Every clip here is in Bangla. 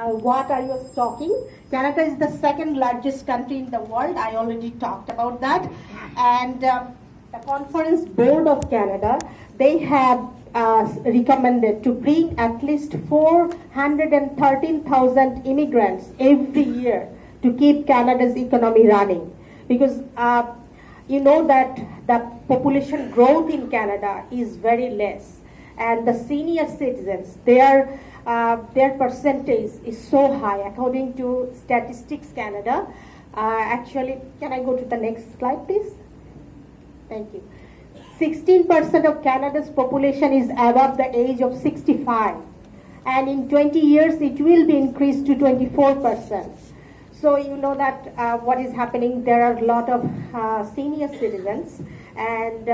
What I was talking. Canada is the second largest country in the world. I already talked about that. And the Conference Board of Canada, they have recommended to bring at least 413,000 immigrants every year to keep Canada's economy running. Because you know that the population growth in Canada is very less. And the senior citizens, their percentage is so high. According to Statistics Canada, actually, can I go to the next slide, please? Thank you. 16% of Canada's population is above the age of 65. And in 20 years, it will be increased to 24%. So you know that what is happening, there are a lot of senior citizens, and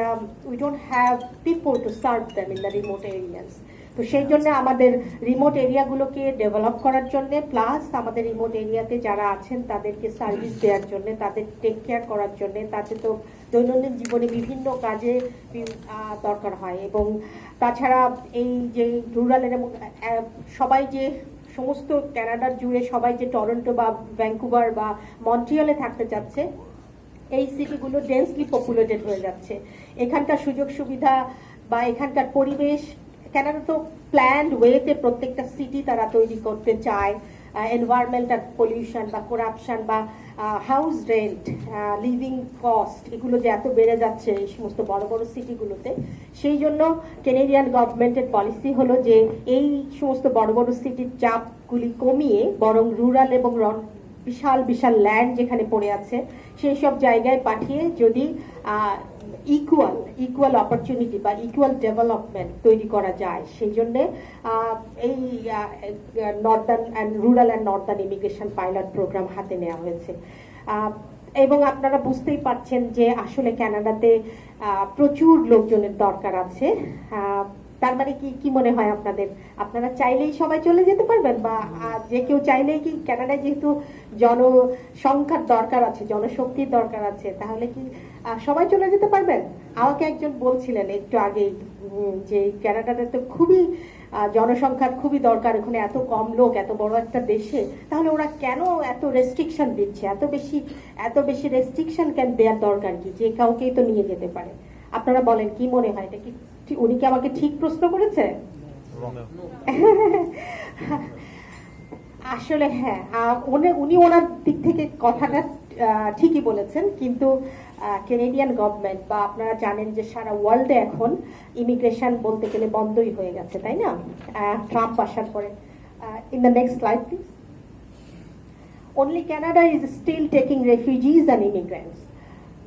we don't have people to serve them in the remote areas. তো সেই জন্য আমাদের রিমোট এরিয়াগুলোকে ডেভেলপ করার জন্য প্লাস আমাদের রিমোট এরিয়াতে যারা আছেন তাদেরকে সার্ভিস দেওয়ার জন্য, তাদের টেক কেয়ার করার জন্য, তাতে তো দৈনন্দিন জীবনে বিভিন্ন কাজে দরকার হয়। এবং তাছাড়া এই যে রুরালের এবং সবাই যে সমস্ত কানাডার জুড়ে সবাই যে টরন্টো বা ভ্যাঙ্কুভার বা মন্ট্রিয়ালে থাকতে চাচ্ছে, এই সিটিগুলো ডেন্সলি পপুলেটেড হয়ে যাচ্ছে। এখানকার সুযোগ সুবিধা বা এখানকার পরিবেশ, কানাডা তো প্ল্যান্ড ওয়েতে প্রত্যেকটা সিটি তারা তৈরি করতে চায়। এনভায়রনমেন্টাল পলিউশন বা করাপশন বা হাউস রেন্ট, লিভিং কস্ট, এগুলো যে এত বেড়ে যাচ্ছে এই সমস্ত বড় বড় সিটিগুলোতে, সেই জন্য কেনেডিয়ান গভর্নমেন্টের পলিসি হলো যে এই সমস্ত বড় বড় সিটির চাপগুলি কমিয়ে বরং রুরাল এবং বিশাল বিশাল ল্যান্ড যেখানে পড়ে আছে সেই সব জায়গায় পাঠিয়ে যদি ইকুয়াল অপরচুনিটি বা ইকুয়াল ডেভেলপমেন্ট তৈরি করা যায়, সেই জন্যে এই northern and rural and northern immigration pilot programme হাতে নেওয়া হয়েছে। এবং আপনারা বুঝতেই পারছেন যে আসলে কানাডাতে প্রচুর লোকজনের দরকার আছে। তার মানে কি মনে হয় আপনাদের, আপনারা চাইলেই সবাই চলে যেতে পারবেন, বা যে কেউ চাইলেই কি কানাডায় যেহেতু জনসংখ্যার দরকার আছে, জনশক্তির দরকার আছে, তাহলে কি সবাই চলে যেতে পারবেন? আমাকে একজন বলছিলেন একটু আগেই যে কানাডাতে তো খুবই জনসংখ্যার খুবই দরকার, ওখানে এত কম লোক এত বড় একটা দেশে, তাহলে ওরা কেন এত রেস্ট্রিকশন দিচ্ছে, এত বেশি রেস্ট্রিকশন কেন দেওয়ার দরকার কি, যে কাউকেই তো নিয়ে যেতে পারে? আপনারা বলেন কি মনে হয়, এটা কি উনি কি আমাকে ঠিক প্রশ্ন করেছে? আসলে হ্যাঁ, উনি ওনার দিক থেকে কথাটা ঠিকই বলেছেন, কিন্তু কেনেডিয়ান গভর্নমেন্ট বা আপনারা জানেন যে সারা ওয়ার্ল্ডে এখন ইমিগ্রেশন বলতে গেলে বন্ধই হয়ে গেছে, তাই না? ট্রাম্প আসার পরে। In the next slide please. Only Canada is still taking refugees and immigrants.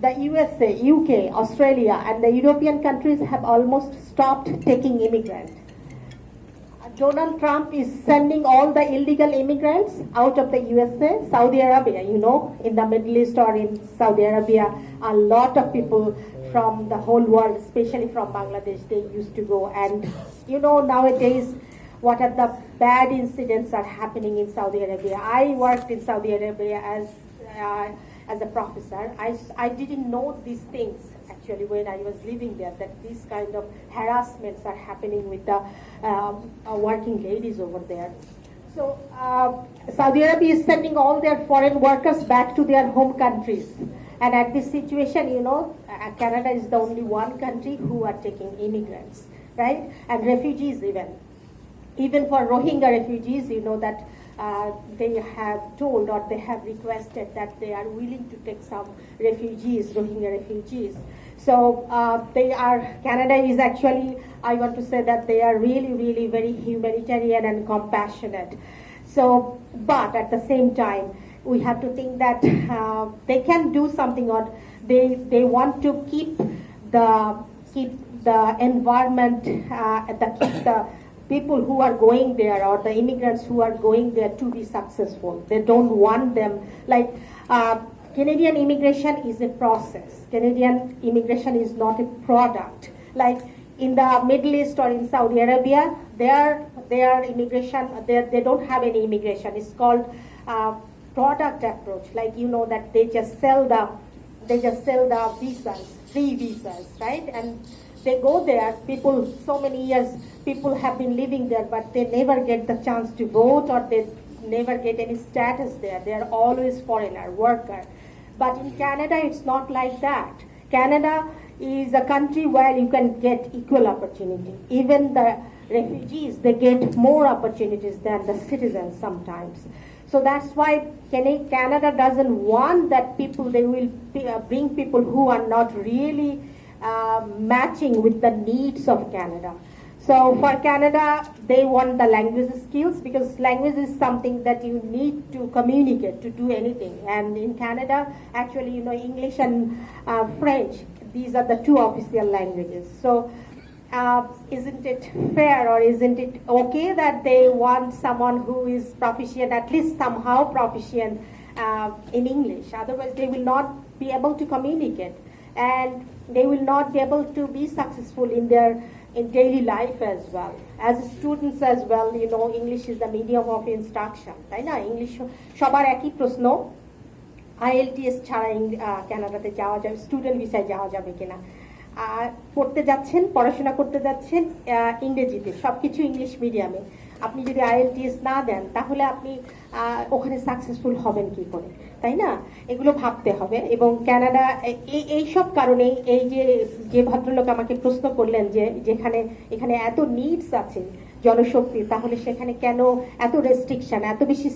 The USA, UK, Australia, and the European countries have almost stopped taking immigrants. Donald Trump is sending all the illegal immigrants out of the USA, Saudi Arabia, you know, in the Middle East or in Saudi Arabia, a lot of people from the whole world, especially from Bangladesh, they used to go. And, you know, nowadays, what are the bad incidents are happening in Saudi Arabia. I worked in Saudi Arabia as a professor. I didn't know these things actually when I was living there, that these kind of harassments are happening with the working ladies over there. So Saudi Arabia is sending all their foreign workers back to their home countries. And at this situation, you know, Canada is the only one country who are taking immigrants, right? And refugees even for Rohingya refugees, you know that they have told or they have requested that they are willing to take some refugees, Rohingya refugees. So Canada is actually, I want to say that they are really, really very humanitarian and compassionate. So, but at the same time, we have to think that they can do something, or they want to keep the environment, keep the people who are going there or the immigrants who are going there to be successful. They don't want them, like Canadian immigration is a process. Canadian immigration is not a product. Like in the Middle East or in Saudi Arabia, their immigration, they don't have any immigration. It's called product approach. Like, you know, that they just sell the visas, free visas, right? And they go there, people, so many years, people have been living there, but they never get the chance to vote, or never get any status there. They are always foreigner, worker. But in Canada, it's not like that. Canada is a country where you can get equal opportunity. Even the refugees, they get more opportunities than the citizens sometimes. So that's why Canada doesn't want that people, they will bring people who are not really matching with the needs of Canada. So for Canada, they want the language skills, because language is something that you need to communicate to do anything. And in Canada, actually, English and French, these are the two official languages. So isn't it fair, or isn't it okay that they want someone who is proficient, at least somehow proficient in English? Otherwise, they will not be able to communicate, and they will not be able to be successful in daily life as well. As students as well, English is the medium of instruction. তাই না? English সবার একই প্রশ্ন, IELTS ছাড়া কানাডাতে যাওয়া যাবে, স্টুডেন্ট ভিসায় যাওয়া যাবে কিনা। পড়তে যাচ্ছেন, পড়াশোনা করতে যাচ্ছেন ইংরেজিতে, সবকিছু ইংলিশ মিডিয়ামে। আপনি যদি IELTS না দেন, তাহলে আপনি ওখানে সাকসেসফুল হবেন কি করে, তাই না? এগুলো ভাবতে হবে। এবং কানাডা এই সব কারণেই, এই যে ভদ্রলোক আমাকে প্রশ্ন করলেন যে এখানে এত নিডস আছে জনশক্তি, তাহলে সেখানে কেন এত রেস্ট্রিকশন, এত বেশি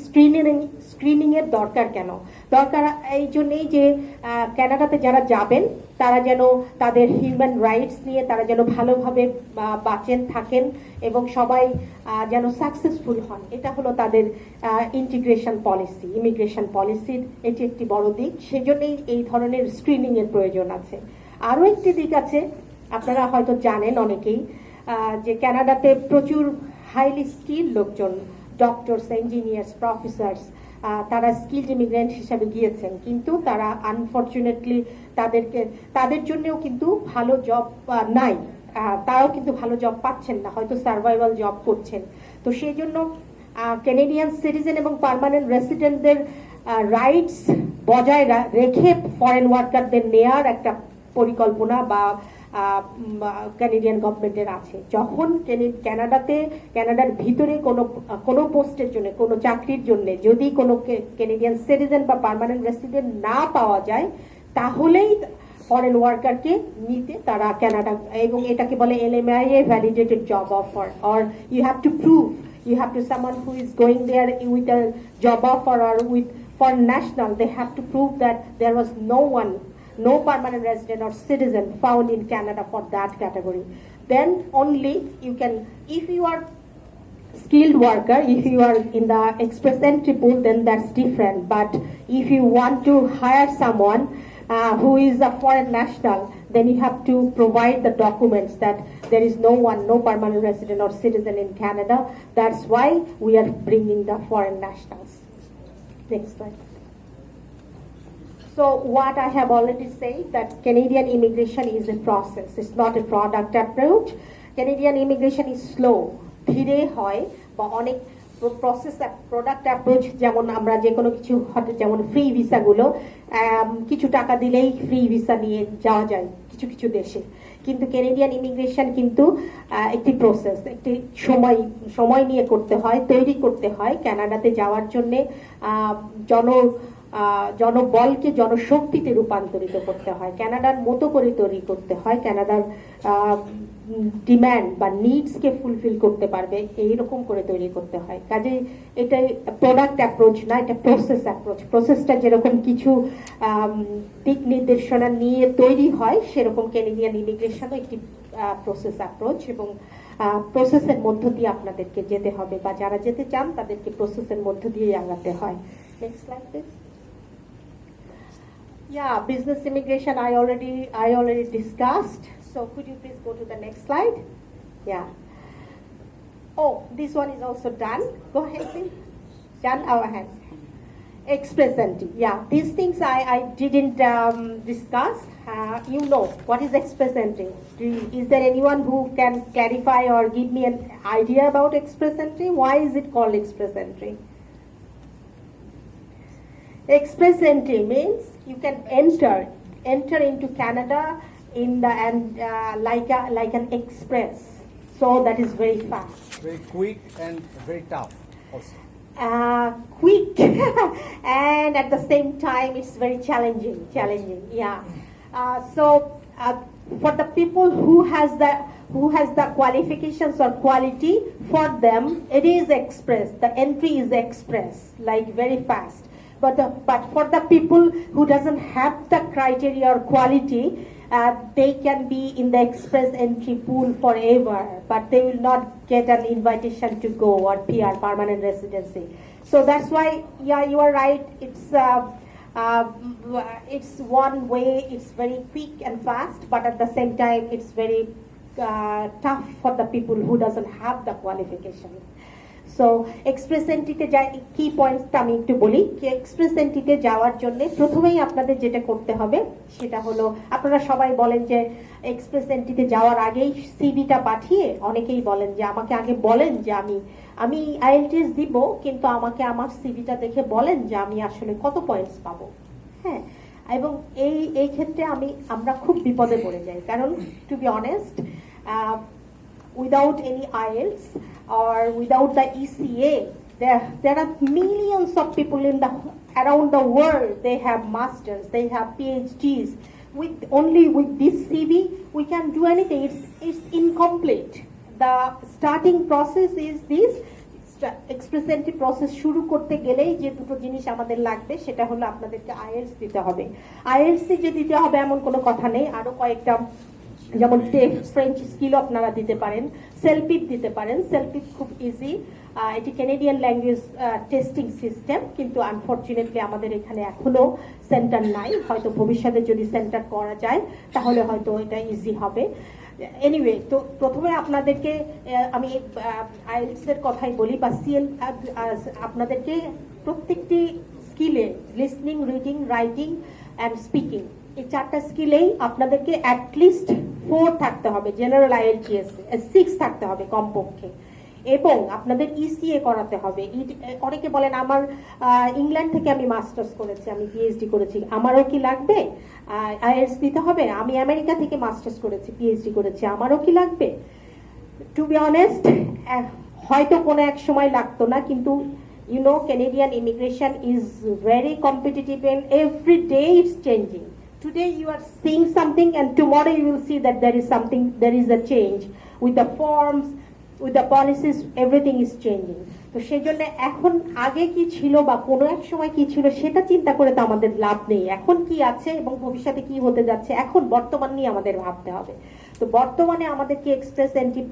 স্ক্রিনিং এর দরকার কেন? দরকার এই জন্যই যে কানাডাতে যারা যাবেন, তারা যেন তাদের হিউম্যান রাইটস নিয়ে তারা যেন ভালোভাবে বাঁচেন, থাকেন, এবং সবাই যেন সাকসেসফুল হন। এটা হলো তাদের ইন্টিগ্রেশন পলিসি, ইমিগ্রেশন পলিসির এটি একটি বড় দিক। সেজন্যই এই ধরনের স্ক্রিনিং এর প্রয়োজন আছে। আরও একটি দিক আছে, আপনারা হয়তো জানেন অনেকেই, যে কানাডাতে প্রচুর হাইলি স্কিল লোকজন, ডক্টরস, ইঞ্জিনিয়ার্স, প্রফেসরস, তারা স্কিলড ইমিগ্রেন্ট হিসাবে গিয়েছেন, কিন্তু তারা আনফর্চুনেটলি তাদের জন্যও কিন্তু ভালো জব নাই, তারাও কিন্তু ভালো জব পাচ্ছেন না, হয়তো সার্ভাইভাল জব করছেন। তো সেই জন্য ক্যানাডিয়ান সিটিজেন এবং পার্মানেন্ট রেসিডেন্টদের রাইটস বজায় রেখে ফরেন ওয়ার্কারদের নেয়ার একটা পরিকল্পনা বা ক্যানাডিয়ান গভর্নমেন্টের আছে। যখন কানাডার ভিতরে কোনো পোস্টের জন্য, কোনো চাকরির জন্য যদি কোনো ক্যানাডিয়ান সিটিজেন বা পার্মানেন্ট রেসিডেন্ট না পাওয়া যায়, তাহলেই ফরেন ওয়ার্কারকে নিতে তারা কানাডা, এবং এটাকে বলে LMIA validated job offer, or you have to prove, you have to someone who is going there with a job offer or with foreign national, they have to prove that there was no permanent resident or citizen found in Canada for that category. Then only you can, if you are skilled worker, if you are in the express entry pool, then that's different. But if you want to hire someone who is a foreign national, then you have to provide the documents that there is no permanent resident or citizen in Canada. That's why we are bringing the foreign nationals. Next slide. So what I have already said, that Canadian immigration is a process. It's not a product approach. Canadian immigration is slow. ধীরে হয়, বা অনেক প্রসেস প্রোডাক্ট অ্যাপ্রোচ, যেমন আমরা যে কোনো কিছু, যেমন ফ্রি ভিসাগুলো, কিছু টাকা দিলেই ফ্রি ভিসা নিয়ে যাওয়া যায় কিছু কিছু দেশে। কিন্তু ক্যানাডিয়ান ইমিগ্রেশন কিন্তু একটি প্রসেস, একটি সময় নিয়ে করতে হয়, তৈরি করতে হয়। কানাডাতে যাওয়ার জন্যে জনবলকে জনশক্তিতে রূপান্তরিত করতে হয়, কানাডার মতো করে তৈরি করতে হয়, কানাডার ডিম্যান্ড বা নিডসকে ফুলফিল করতে পারবে এইরকম করে তৈরি করতে হয়। কাজে এটাই প্রোডাক্ট অ্যাপ্রোচ না, এটা প্রসেস অ্যাপ্রোচ। প্রসেসটা যেরকম কিছু দিক নির্দেশনা নিয়ে তৈরি হয়, সেরকম ক্যানাডিয়ান ইমিগ্রেশনও একটি প্রসেস অ্যাপ্রোচ, এবং প্রসেসের মধ্য দিয়ে আপনাদেরকে যেতে হবে, বা যারা যেতে চান তাদেরকে প্রসেসের মধ্য দিয়ে আগাতে হয়। Next slide please. Yeah, business immigration I already discussed. So could you please go to the next slide? Yeah. Oh, this one is also done. Go ahead, please. Done, our hand. Express entry. Yeah, these things I didn't discuss. You know, what is express entry? Is there anyone who can clarify or give me an idea about express entry? Why is it called express entry? Express entry means you can enter into Canada like an express, so that is very fast, very quick and very tough also. quick and at the same time it's very challenging, yeah. For the people who has the qualifications or quality, for them it is express, the entry is express, like very fast. But for the people who doesn't have the criteria or quality, they can be in the express entry pool forever, but they will not get an invitation to go or PR, permanent residency. So that's why, yeah, you are right. It's one way. It's very quick and fast, but at the same time, it's very tough for the people who doesn't have the qualification. So express এন্ট্রিতে যাই, কি পয়েন্টসটা আমি একটু বলি। এক্সপ্রেস এন্ট্রিতে যাওয়ার জন্য প্রথমেই আপনাদের যেটা করতে হবে সেটা হলো, আপনারা সবাই বলেন যে এক্সপ্রেস এন্ট্রিতে যাওয়ার আগেই সিভিটা পাঠিয়ে অনেকেই বলেন যে আমাকে আগে বলেন যে আমি আইএলটিএস দিব, কিন্তু আমাকে আমার সিভিটা দেখে বলেন যে আমি আসলে কত পয়েন্টস পাবো। হ্যাঁ, এবং এই ক্ষেত্রে আমরা খুব বিপদে পড়ে যাই, কারণ to be honest, without any IELTS or without the ECA, there are millions of people around the world. They have masters, they have PhDs. With this CV, we can do anything. It's incomplete. The starting process is this. Express entry process শুরু করতে গেলেই যে দুটো জিনিস আমাদের লাগবে সেটা হলো আপনাদেরকে আইএলটিএস দিতে হবে। আইএলটিএস যে দিতে হবে এমন কোনো কথা নেই, আরো কয়েকটা, যেমন ফ্রেঞ্চ স্কিলও আপনারা দিতে পারেন, সেলপিপ দিতে পারেন। সেলপিপ খুব ইজি, এটি ক্যানাডিয়ান ল্যাঙ্গুয়েজ টেস্টিং সিস্টেম, কিন্তু আনফর্চুনেটলি আমাদের এখানে এখনো সেন্টার নাই। হয়তো ভবিষ্যতে যদি সেন্টার করা যায় তাহলে হয়তো এটা ইজি হবে। এনিওয়ে, তো প্রথমে আপনাদেরকে আমি আইএলটিএস এর কথাই বলি, বা সিএল, আপনাদেরকে প্রত্যেকটি স্কিলে, listening, reading, writing and speaking, এই চারটা স্কিলেই আপনাদেরকে অ্যাটলিস্ট 4 থাকতে হবে। জেনারেল আইএলটিএস 6 থাকতে হবে কমপক্ষে, এবং আপনাদের ইসিএ করাতে হবে। অনেকে বলেন আমার ইংল্যান্ড থেকে আমি মাস্টার্স করেছি, আমি পিএইচডি করেছি, আমারও কি লাগবে আইএলটিএস দিতে হবে? আমি আমেরিকা থেকে মাস্টার্স করেছি, পিএইচডি করেছি, আমারও কি লাগবে? টু বি অনেস্ট, হয়তো কোনো এক সময় লাগতো না, কিন্তু you know, Canadian immigration is very competitive and every day it's changing. Today you are seeing something and tomorrow you will see that there is a change with the forms, with the policies, everything is changing. তো সেই জন্য এখন আগে কি ছিল বা কোনো এক সময় কি ছিল সেটা চিন্তা করে তো আমাদের লাভ নেই। এখন কি আছে এবং ভবিষ্যতে কি হতে যাচ্ছে, এখন বর্তমান নিয়ে আমাদের ভাবতে হবে। তো বর্তমানে আমাদেরকে এক্সপ্রেস এন্ট্রি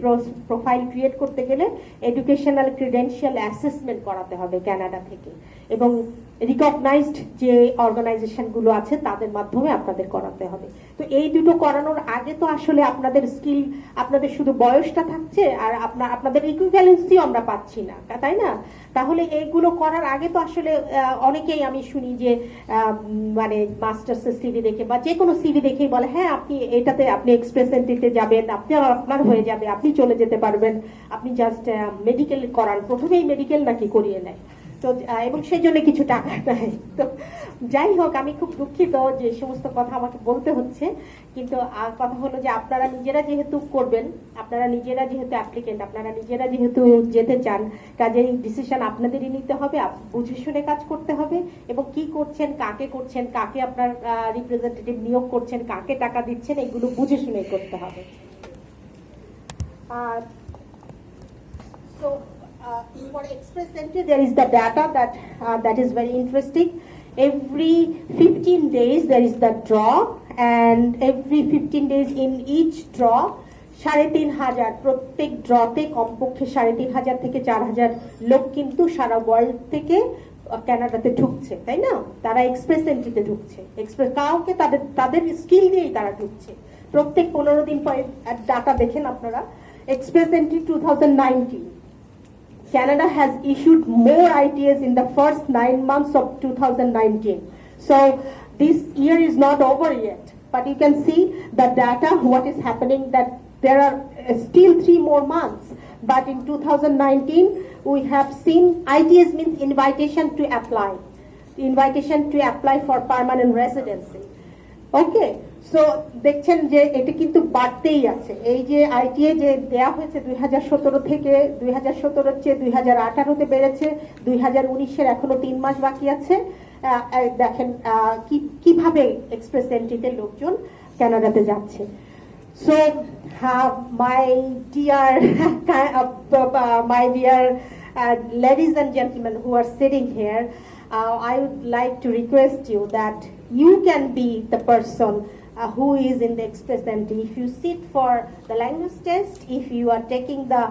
প্রোফাইল ক্রিয়েট করতে গেলে এডুকেশনাল ক্রিডেন্সিয়াল অ্যাসেসমেন্ট করাতে হবে কানাডা থেকে, এবং রিকগনাইজড যে অর্গানাইজেশনগুলো আছে তাদের মাধ্যমে আপনাদের করাতে হবে। তো এই দুটো করানোর আগে তো আসলে আপনাদের স্কিল, আপনাদের শুধু বয়সটা থাকছে আর আপনাদের ইকুইভ্যালেন্সিও আমরা পাচ্ছি না, তাই না? তাহলে এইগুলো করার আগে তো আসলে অনেকেই আমি শুনি যে মানে মাস্টার্সের সিভি দেখে বা যে কোনো সিভি দেখেই বলে হ্যাঁ আপনি এটাতে, আপনি এক্সপ্রেস এন্ট্রিতে যাবেন, আপনার হয়ে যাবে, আপনি চলে যেতে পারবেন, আপনি জাস্ট মেডিকেল করান, প্রথমেই মেডিকেল নাকি করিয়ে নেয়, তো এবং সেই জন্য কিছু টাকা নেয়। তো যাই হোক, আমি খুব দুঃখিত যে সমস্ত কথা আমাকে বলতে হচ্ছে, কিন্তু কথা হলো যে আপনারা নিজেরা যেহেতু করবেন, আপনারা নিজেরা যেহেতু অ্যাপ্লিকেন্ট, আপনারা নিজেরা যেহেতু যেতে চান, কাজেই ডিসিশন আপনাদেরই নিতে হবে, বুঝে শুনে কাজ করতে হবে, এবং কি করছেন, কাকে আপনার রিপ্রেজেন্টেটিভ নিয়োগ করছেন, কাকে টাকা দিচ্ছেন, এগুলো বুঝে শুনে করতে হবে। For express entry, there is the data that is very interesting. Every 15 days there is the draw, and every 15 days in each draw 3,500 প্রত্যেক ড্রতে কমপক্ষে 3,500 থেকে 4,000 লোক কিন্তু সারা ওয়ার্ল্ড থেকে কানাডাতে ঢুকছে, তাই না? তারা এক্সপ্রেস এন্ট্রিতে ঢুকছে, এক্সপ্রেস কাউকে তাদের স্কিল দিয়েই তারা ঢুকছে। প্রত্যেক 15 দিন পরে ডাটা দেখেন আপনারা। Express entry 2019, Canada has issued more ITAs in the first 9 months of 2019. So this year is not over yet, but you can see the data, what is happening, that there are still 3 more months. But in 2019, we have seen ITAs means invitation to apply for permanent residency. Okay, so দেখছেন যে এটা কিন্তু বাড়তেই আছে। এই যে আইটিএ যে দেয়া হয়েছে 2017 থেকে 2017 চেয়ে 2018-তে বেড়েছে, 2019-এর এখনো 3 মাস বাকি আছে। দেখেন কিভাবে এক্সপ্রেস এন্ট্রিতে লোকজন কানাডাতে যাচ্ছে। So, my dear, ladies and gentlemen who are sitting here, I would like to request you that you can be the person who is in the express entry. If you sit for the language test, if you are taking the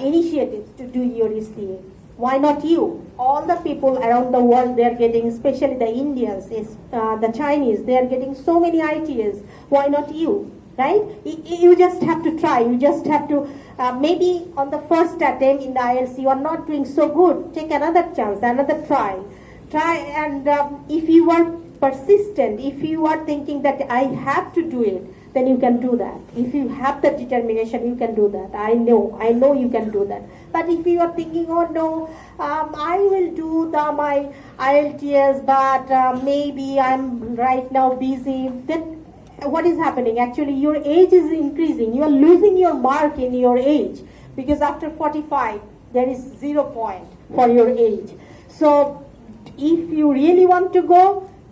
initiatives to do your ECA, why not you? All the people around the world, they are getting, especially the Indians, the Chinese, they are getting so many ITs. Why not you? Right? You just have to try. You just have to, maybe on the first attempt in the IELTS, you are not doing so good. Take another chance, another try. And if you are persistent, if you are thinking that I have to do it, then you can do that. If you have the determination, you can do that. I know you can do that. But if you are thinking, oh no, I will do my IELTS, but maybe I'm right now busy, then what is happening? Actually, your age is increasing. You are losing your mark in your age, because after 45, there is 0 point for your age. So, if you really want to go,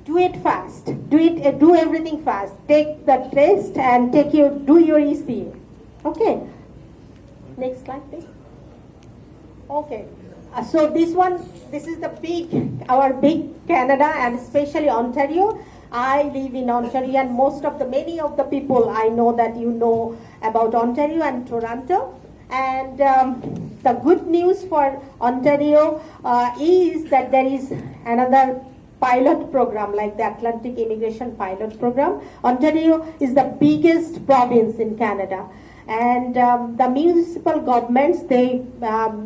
do it fast. Do everything fast. Take the test and do your ECA. Okay. Next slide, please. Okay. So this is our big Canada, and especially Ontario. I live in Ontario, and many of the people I know that you know about Ontario and Toronto. And the good news for Ontario is that there is another pilot program like the Atlantic Immigration Pilot Program. Ontario is the biggest province in Canada. And the municipal governments, they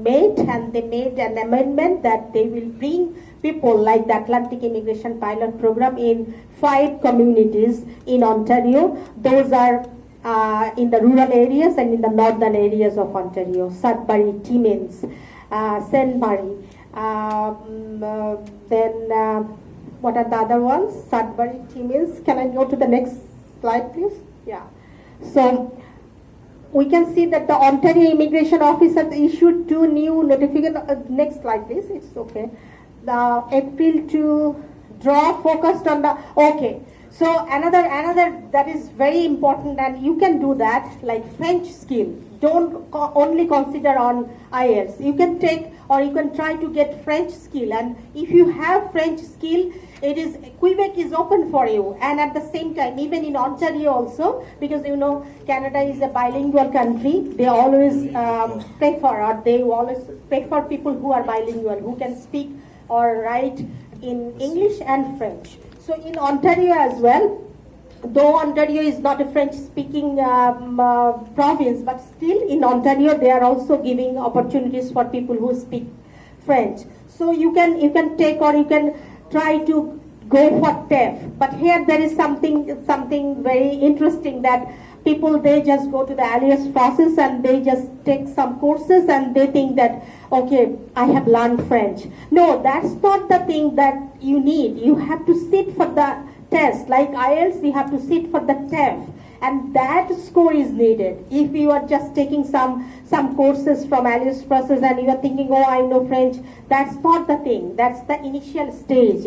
made an amendment that they will bring people like the Atlantic Immigration Pilot Program in 5 communities in Ontario. Those are in the rural areas and in the northern areas of Ontario: Sudbury, Timmins, St. Mary. Then what are the other ones? Sudbury, Timmins. Can I go to the next slide, please? Yeah. So we can see that the Ontario Immigration Office has issued 2 new notifications. Next slide, please. It's okay. The April to draw focused on the, okay. So another that is very important, and you can do that, like French skill. Don't only consider on IELTS. You can take, or you can try to get French skill. And if you have French skill, Quebec is open for you. And at the same time, even in Ontario also, because you know Canada is a bilingual country, they always prefer people who are bilingual, who can speak or write in English and French. So in Ontario as well, though Ontario is not a French-speaking province, but still in Ontario they are also giving opportunities for people who speak French. So you can take, or you can try to go for TEF. But here there is something very interesting, that people, they just go to the alias process and they just take some courses and they think that, okay, I have learned French. No, that's not the thing that you need. You have to sit for the test. Like IELTS, you have to sit for the TEF. And that score is needed. If you are just taking some courses from alias process and you are thinking, oh, I know French, that's not the thing. That's the initial stage.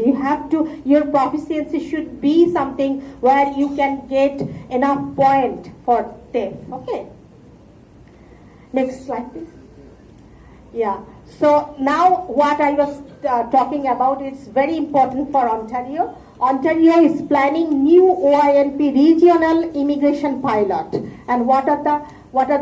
Your proficiency should be something where you can get enough point for TEF. Okay. Next slide, please. Yeah. So now what I was talking about is very important for Ontario. Ontario is planning new OINP regional immigration pilot. And what are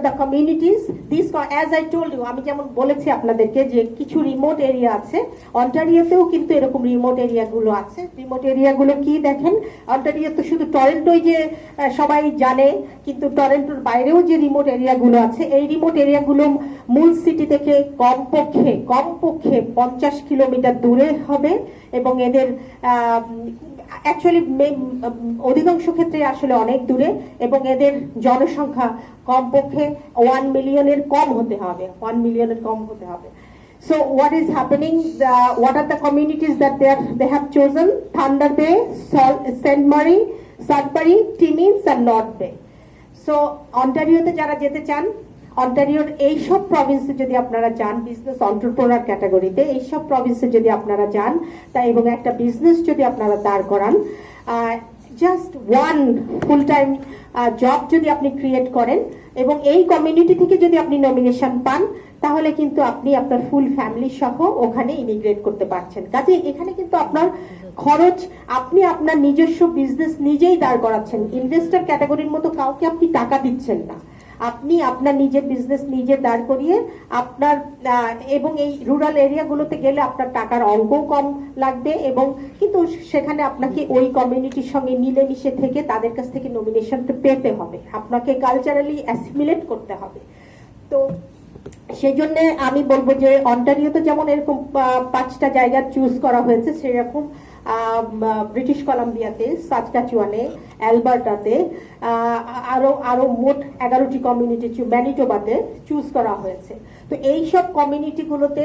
the communities? These, as I told you, আমি যেমন বলেছি আপনাদেরকে যে কিছু রিমোট এরিয়া আছে, অন্টারিওতেও কিন্তু এরকম রিমোট এরিয়াগুলো আছে। রিমোট এরিয়াগুলো কি দেখেন, অন্টারিও তো শুধু টরেন্টোই যে সবাই জানে, কিন্তু টরেন্টোর বাইরেও যে রিমোট এরিয়াগুলো আছে, এই রিমোট এরিয়াগুলো মূল সিটি থেকে কমপক্ষে 50 কিলোমিটার দূরে হবে, এবং এদের অ্যাকচুয়ালি অধিকাংশ ক্ষেত্রে আসলে অনেক দূরে, এবং এদের জনসংখ্যা কমপক্ষে 1 মিলিয়নের কম হতে হবে। So what is happening? What are the communities that they have chosen? Thunder Bay, St. Mary, Sudbury, Timmins আর নর্থ বে। সো অন্টারিওতে যারা যেতে চান, অন্টারিওর এইসব প্রভিন্সে যদি আপনারা যান, বিজনেস অন্টারপ্রেনার ক্যাটাগরিতে এইসব প্রভিন্সে যদি আপনারা যান, তা এবং একটা বিজনেস যদি আপনারা দাঁড় করান, just one full time job যদি আপনি ক্রিয়েট করেন এবং এই কমিউনিটি থেকে যদি আপনি নমিনেশন পান, তাহলে কিন্তু আপনি আপনার ফুল ফ্যামিলি সহ ওখানে ইমিগ্রেট করতে পারছেন। কাজে এখানে কিন্তু আপনার খরচ, আপনি আপনার নিজস্ব বিজনেস নিজেই দাঁড় করাচ্ছেন। ইনভেস্টর ক্যাটাগরির মতো কাউকে আপনি টাকা দিচ্ছেন না, আপনি আপনার নিজের বিজনেস নিজে দাঁড় করিয়ে আপনার, এবং এই রুরাল এরিয়াগুলোতে গেলে আপনার টাকার অঙ্কও কম লাগবে, এবং কিন্তু সেখানে আপনাকে ওই কমিউনিটির সঙ্গে মিলেমিশে থেকে তাদের কাছ থেকে নমিনেশনটা পেতে হবে, আপনাকে কালচারালি অ্যাসিমিলেট করতে হবে। তো সেই জন্য আমি বলবো যে অন্টারিওতে যেমন এরকম 5টা জায়গা চুজ করা হয়েছে, সেরকম ব্রিটিশ কলাম্বিয়াতে, সাসকাচুয়ানে, অ্যালবার্টাতে আরো মোট 11টি কমিউনিটি ম্যানিটোবাতে চুজ করা হয়েছে। তো এই সব কমিউনিটিগুলোতে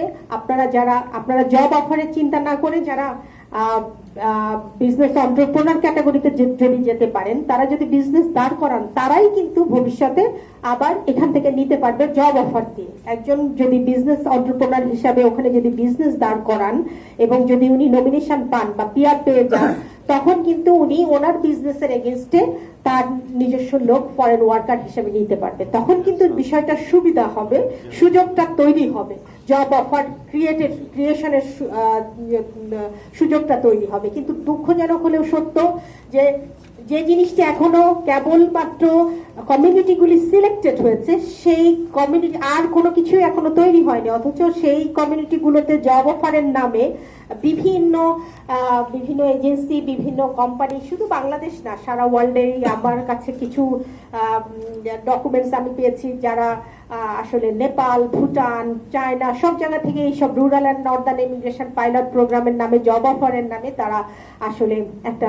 আপনারা জব অফারের চিন্তা না করে যারা বিজনেস অন্টারপ্রেনার ক্যাটাগরিতে যদি যেতে পারেন, তারা যদি বিজনেস দাঁড় করান, তারাই কিন্তু ভবিষ্যতে আবার এখান থেকে নিতে পারবে জব অফার দিয়ে। একজন যদি বিজনেস অন্টারপ্রেনার হিসাবে ওখানে যদি বিজনেস দাঁড় করান এবং যদি উনি নমিনেশন পান বা পিআর পেয়ে যান, তখন কিন্তু উনি ওনার বিজনেসের এগেনস্টে তার নিজস্ব লোক ফরেন ওয়ার্কার হিসেবে নিতে পারবে। তখন কিন্তু বিষয়টা সুবিধা হবে, সুযোগটা তৈরি হবে, জব অফার ক্রিয়েশনের সুযোগটা তৈরি হবে। কিন্তু দুঃখজনক হলেও সত্য যে জিনিসটা এখনো কেবলমাত্র কমিউনিটিগুলি সিলেক্টেড হয়েছে, সেই কমিউনিটি আর কোনো কিছুই এখনো তৈরি হয়নি, অথচ সেই কমিউনিটিগুলোতে জব অফারের নামে বিভিন্ন এজেন্সি, বিভিন্ন কোম্পানি, শুধু বাংলাদেশ না সারা ওয়ার্ল্ডেরই, আমার কাছে কিছু ডকুমেন্টস আমি পেয়েছি যারা আসলে নেপাল, ভুটান, চায়না সব জায়গা থেকে এইসব rural and northern immigration pilot প্রোগ্রামের নামে, জব অফারের নামে তারা আসলে একটা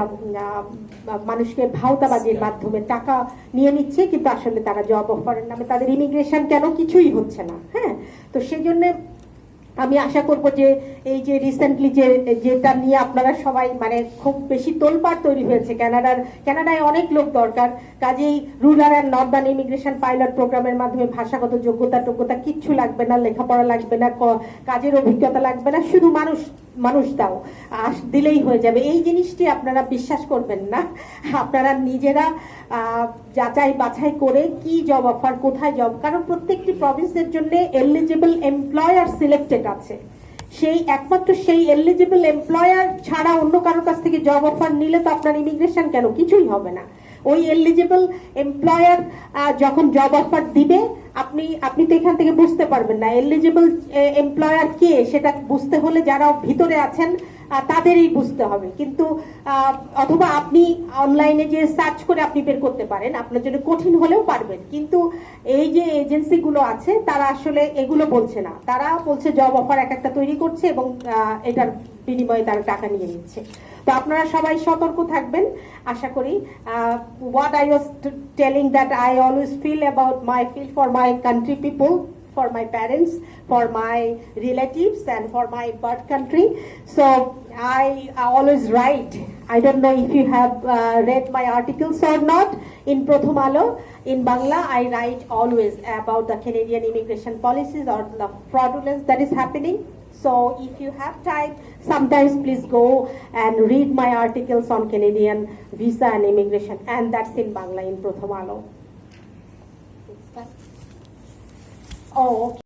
মানুষকে ভাওতাবাজির মাধ্যমে টাকা নিয়ে নিচ্ছে, কিন্তু আসলে তারা জব অফারের নামে তাদের ইমিগ্রেশন কেন কিছুই হচ্ছে না। হ্যাঁ, তো সেই জন্য আমি আশা করব যে এই যে রিসেন্টলি যেটা নিয়ে আপনারা সবাই মানে খুব বেশি তোলপাড় তৈরি হয়েছে, কানাডায় অনেক লোক দরকার, কাজেই rural and northern immigration pilot প্রোগ্রামের মাধ্যমে ভাষাগত যোগ্যতা কিচ্ছু লাগবে না, লেখাপড়া লাগবে না, কাজের অভিজ্ঞতা লাগবে না, শুধু মানুষ দাও, দিলেই হয়ে যাবে। এই জিনিসটি আপনারা বিশ্বাস করবেন না, আপনারা নিজেরা যাচাই বাছাই করে কি জব অফার, কোথায় জব, কারণ প্রত্যেকটি প্রভিন্সের জন্য এলিজিবল এমপ্লয়ার সিলেক্টেড আছে, একমাত্র সেই এলিজিবল এমপ্লয়ার ছাড়া অন্য কারোর কাছ থেকে জব অফার নিলে তো আপনার ইমিগ্রেশন কেন কিছুই হবে না। ওই এলিজিবল এমপ্লয়ার যখন জব অফার দিবে, আপনি তো এখান থেকে বুঝতে পারবেন না এলিজিবল এমপ্লয়ার কে, সেটা বুঝতে হলে যারা ভিতরে আছেন তাদেরই বুঝতে হবে। কিন্তু অথবা আপনি অনলাইনে যে সার্চ করে আপনি বের করতে পারেন, আপনার জন্য কঠিন হলেও পারবেন, কিন্তু এই যে এজেন্সিগুলো আছে তারা আসলে এগুলো বলছে না, তারা বলছে জব অফার একটা তৈরি করছে এবং এটার বিনিময়ে তারা টাকা নিয়ে নিচ্ছে। তো আপনারা সবাই সতর্ক থাকবেন আশা করি। what I was telling that I always feel for my country people, for my parents, for my relatives and for my birth country. So I always write, I don't know if you have read my articles or not, in Pratham Alo in Bangla I write always about the Canadian immigration policies or the fraudulence that is happening. So if you have time, sometimes please go and read my articles on Canadian visa and immigration, and that's in Bangla in Pratham Alo. Oh, okay.